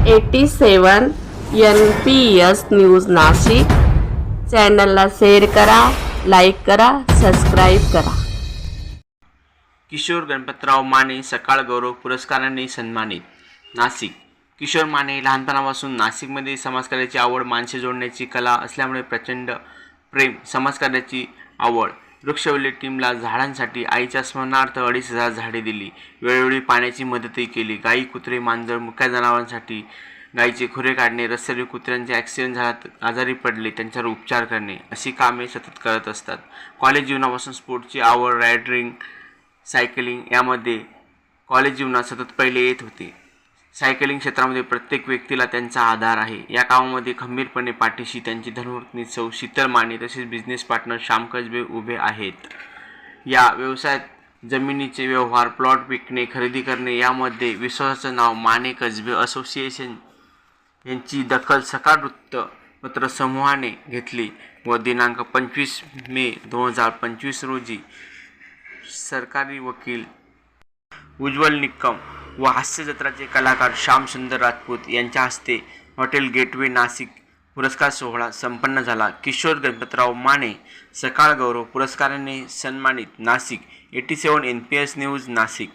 87 NPS news Nashik चॅनलला share करा, like करा, सबस्क्राईब करा. किशोर गणपतराव माने सकाळ गौरव पुरस्कारांनी सन्मानित. नाशिक. किशोर माने लहानपणापासून नाशिकमध्ये समाजकार्याची आवड, माणसे जोडण्याची कला असल्यामुळे प्रचंड प्रेम, समाजकार्याची आवड. वृक्षवल्ली टीमला झाडांसाठी आईच्या स्मरणार्थ 2,500 झाडे दिली. वेळोवेळी पाण्याची मदतही केली. गाई, कुत्रे, मांजर, मुक्या जनावरांसाठी गायीचे खुरे काढणे, रस्त्यावरील कुत्र्यांचे ॲक्सिडेंट झाला, आजारी पडले त्यांच्यावर उपचार करणे अशी कामे सतत करत असतात. कॉलेज जीवनापासून स्पोर्टची आवड, रायडिंग, सायकलिंग यामध्ये कॉलेज जीवनात सतत पहिले येत होते. सायकलिंग क्षेत्रामध्ये प्रत्येक व्यक्तीला त्यांचा आधार आहे. या कामामध्ये खंबीरपणे पाठीशी त्यांची धर्मपत्नी सौ शीतल माने तसेच बिझनेस पार्टनर श्याम कसबे उभे आहेत. या व्यवसायात जमिनीचे व्यवहार, प्लॉट विकणे, खरेदी करणे यामध्ये विश्वासाचं नाव माने कसबे असोसिएशन यांची दखल सकाळ वृत्तपत्र समूहाने घेतली व दिनांक 25 मे 2025 रोजी सरकारी वकील उज्ज्वल निकम व हास्यजत्राचे कलाकार श्याम सुंदर राजपूत यांच्या हस्ते हॉटेल गेटवे नाशिक पुरस्कार सोहळा संपन्न झाला. किशोर गणपतराव माने सकाळ गौरव पुरस्काराने सन्मानित. नाशिक. 87 NPS news Nashik.